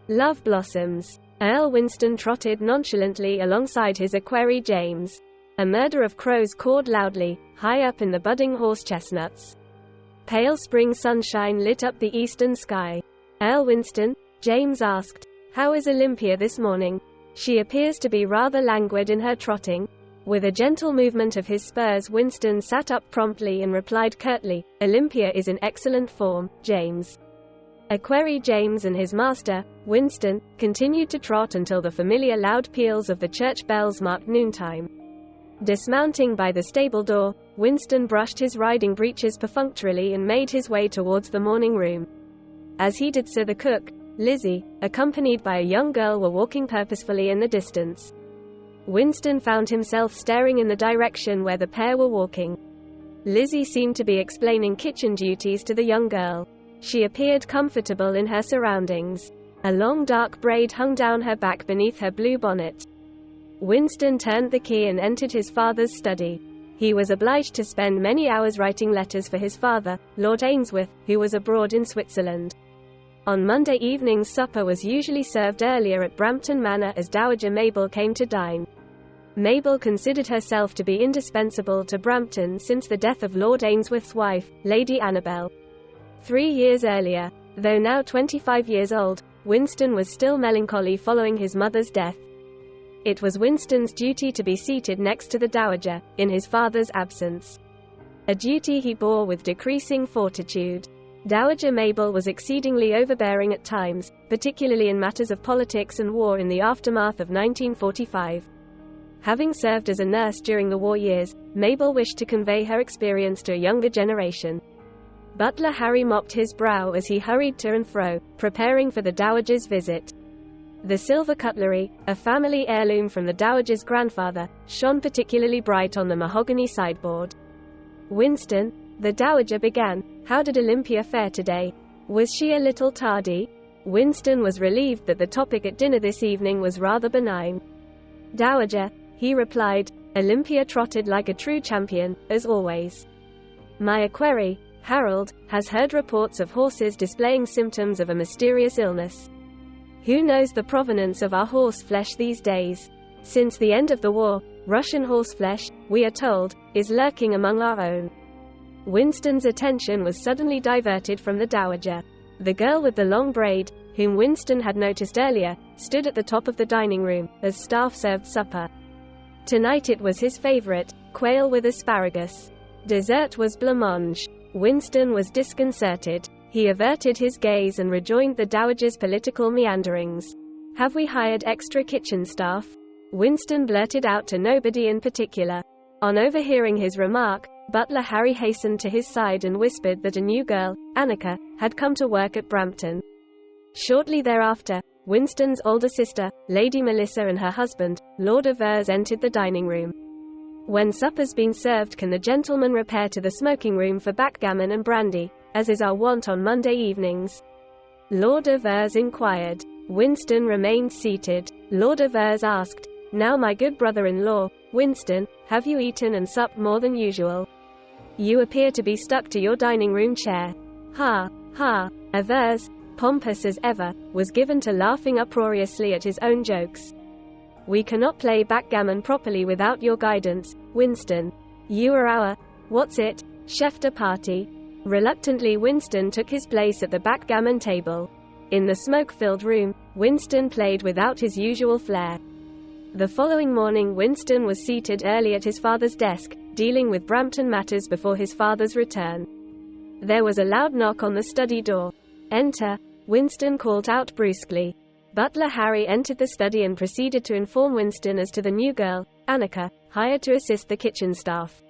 Love blossoms. Earl Winston trotted nonchalantly alongside his equerry James. A murder of crows cawed loudly, high up in the budding horse chestnuts. Pale spring sunshine lit up the eastern sky. Earl Winston, James asked, "How is Olympia this morning? She appears to be rather languid in her trotting." With a gentle movement of his spurs, Winston sat up promptly and replied curtly, "Olympia is in excellent form, James." Equerry James and his master, Winston, continued to trot until the familiar loud peals of the church bells marked noontime. Dismounting by the stable door, Winston brushed his riding breeches perfunctorily and made his way towards the morning room. As he did so, the cook, Lizzie, accompanied by a young girl, were walking purposefully in the distance. Winston found himself staring in the direction where the pair were walking. Lizzie seemed to be explaining kitchen duties to the young girl. She appeared comfortable in her surroundings. A long dark braid hung down her back beneath her blue bonnet. Winston turned the key and entered his father's study. He was obliged to spend many hours writing letters for his father, Lord Ainsworth, who was abroad in Switzerland. On Monday evenings, supper was usually served earlier at Brampton Manor as Dowager Mabel came to dine. Mabel considered herself to be indispensable to Brampton since the death of Lord Ainsworth's wife, Lady Annabel. 3 years earlier, though now 25 years old, Winston was still melancholy following his mother's death. It was Winston's duty to be seated next to the Dowager, in his father's absence. A duty he bore with decreasing fortitude. Dowager Mabel was exceedingly overbearing at times, particularly in matters of politics and war in the aftermath of 1945. Having served as a nurse during the war years, Mabel wished to convey her experience to a younger generation. Butler Harry mopped his brow as he hurried to and fro, preparing for the Dowager's visit. The silver cutlery, a family heirloom from the Dowager's grandfather, shone particularly bright on the mahogany sideboard. "Winston," the Dowager began, "how did Olympia fare today? Was she a little tardy?" Winston was relieved that the topic at dinner this evening was rather benign. "Dowager," he replied, "Olympia trotted like a true champion, as always. My equerry, Harold, has heard reports of horses displaying symptoms of a mysterious illness. Who knows the provenance of our horseflesh these days? Since the end of the war, Russian horseflesh, we are told, is lurking among our own." Winston's attention was suddenly diverted from the Dowager. The girl with the long braid, whom Winston had noticed earlier, stood at the top of the dining room, as staff served supper. Tonight it was his favorite, quail with asparagus. Dessert was blancmange. Winston was disconcerted. He averted his gaze and rejoined the Dowager's political meanderings. "Have we hired extra kitchen staff?" Winston blurted out to nobody in particular. On overhearing his remark, Butler Harry hastened to his side and whispered that a new girl, Annika, had come to work at Brampton. Shortly thereafter, Winston's older sister, Lady Melissa, and her husband, Lord Avers, entered the dining room. "When supper's been served, can the gentlemen repair to the smoking room for backgammon and brandy, as is our wont on Monday evenings?" Lord Avers inquired. Winston remained seated. Lord Avers asked, "Now my good brother-in-law, Winston, have you eaten and supped more than usual? You appear to be stuck to your dining room chair." "Ha, ha." Avers, pompous as ever, was given to laughing uproariously at his own jokes. "We cannot play backgammon properly without your guidance, Winston. You are our, what's it, chef de partie." Reluctantly, Winston took his place at the backgammon table. In the smoke-filled room, Winston played without his usual flair. The following morning, Winston was seated early at his father's desk, dealing with Brampton matters before his father's return. There was a loud knock on the study door. "Enter," Winston called out brusquely. Butler Harry entered the study and proceeded to inform Winston as to the new girl, Annika, hired to assist the kitchen staff.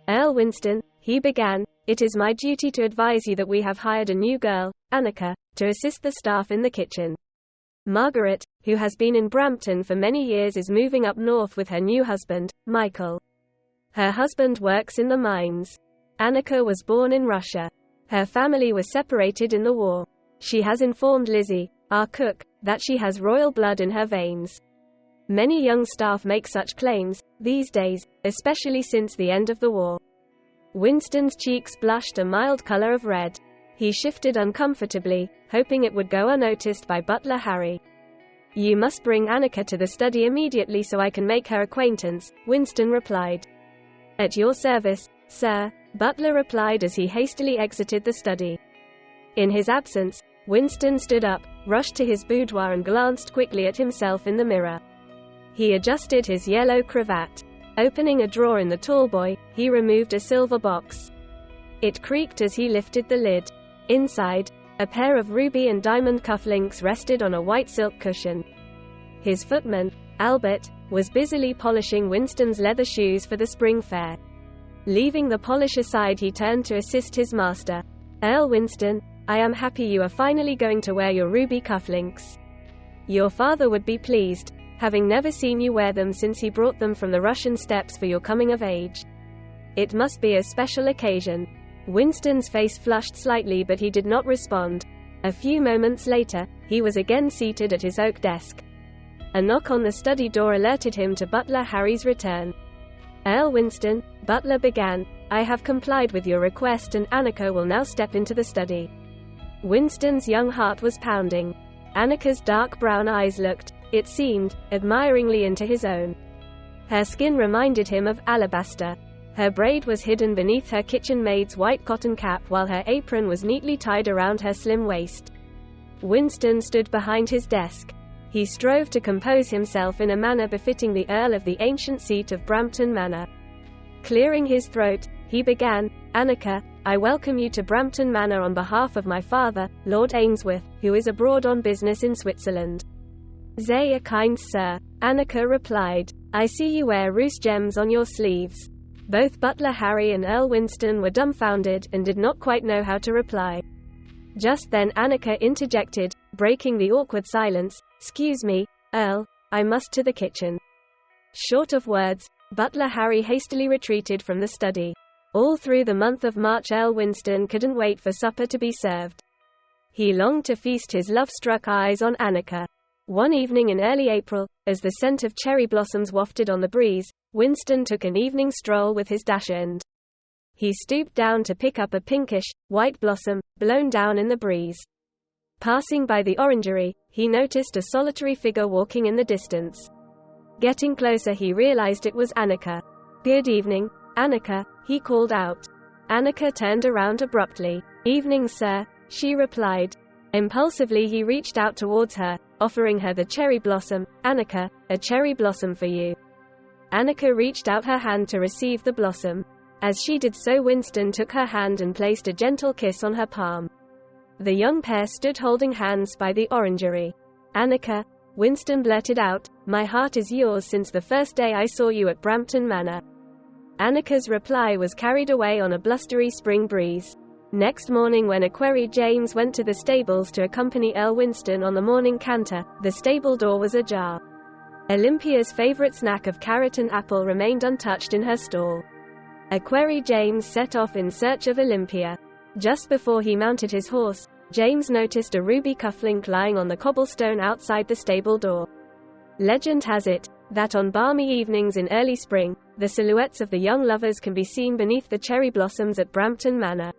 "Earl Winston," he began, "it is my duty to advise you that we have hired a new girl, Annika, to assist the staff in the kitchen. Margaret, who has been in Brampton for many years, is moving up north with her new husband, Michael. Her husband works in the mines. Annika was born in Russia. Her family was separated in the war. She has informed Lizzie, our cook, that she has royal blood in her veins. Many young staff make such claims, these days, especially since the end of the war." Winston's cheeks blushed a mild color of red. He shifted uncomfortably, hoping it would go unnoticed by butler Harry. "You must bring Annika to the study immediately so I can make her acquaintance," Winston replied. "At your service, sir," Butler replied as he hastily exited the study. In his absence, Winston stood up, rushed to his boudoir and glanced quickly at himself in the mirror. He adjusted his yellow cravat. Opening a drawer in the tallboy, he removed a silver box. It creaked as he lifted the lid. Inside, a pair of ruby and diamond cufflinks rested on a white silk cushion. His footman, Albert, was busily polishing Winston's leather shoes for the spring fair. Leaving the polish aside, he turned to assist his master. "Earl Winston, I am happy you are finally going to wear your ruby cufflinks. Your father would be pleased, having never seen you wear them since he brought them from the Russian steppes for your coming of age. It must be a special occasion." Winston's face flushed slightly, but he did not respond. A few moments later, he was again seated at his oak desk. A knock on the study door alerted him to butler Harry's return. "Earl Winston," Butler began, "I have complied with your request and Annika will now step into the study." Winston's young heart was pounding. Annika's dark brown eyes looked, it seemed, admiringly into his own. Her skin reminded him of alabaster. Her braid was hidden beneath her kitchen maid's white cotton cap while her apron was neatly tied around her slim waist. Winston stood behind his desk. He strove to compose himself in a manner befitting the Earl of the ancient seat of Brampton Manor. Clearing his throat, he began, "Annika, I welcome you to Brampton Manor on behalf of my father, Lord Ainsworth, who is abroad on business in Switzerland." "They are kind, sir," Annika replied. "I see you wear Roos gems on your sleeves." Both Butler Harry and Earl Winston were dumbfounded, and did not quite know how to reply. Just then Annika interjected, breaking the awkward silence, "Excuse me, Earl, I must to the kitchen." Short of words, Butler Harry hastily retreated from the study. All through the month of March Earl Winston couldn't wait for supper to be served. He longed to feast his love-struck eyes on Annika. One evening in early April, as the scent of cherry blossoms wafted on the breeze, Winston took an evening stroll with his dachshund. He stooped down to pick up a pinkish, white blossom, blown down in the breeze. Passing by the orangery, he noticed a solitary figure walking in the distance. Getting closer, he realized it was Annika. "Good evening, Annika," he called out. Annika turned around abruptly. "Evening, sir," she replied. Impulsively he reached out towards her, offering her the cherry blossom. "Annika, a cherry blossom for you." Annika reached out her hand to receive the blossom. As she did so, Winston took her hand and placed a gentle kiss on her palm. The young pair stood holding hands by the orangery. "Annika," Winston blurted out, "my heart is yours since the first day I saw you at Brampton Manor." Annika's reply was carried away on a blustery spring breeze. Next morning, when Equerry James went to the stables to accompany Earl Winston on the morning canter, the stable door was ajar. Olympia's favorite snack of carrot and apple remained untouched in her stall. Equerry James set off in search of Olympia. Just before he mounted his horse, James noticed a ruby cufflink lying on the cobblestone outside the stable door. Legend has it that on balmy evenings in early spring, the silhouettes of the young lovers can be seen beneath the cherry blossoms at Brampton Manor.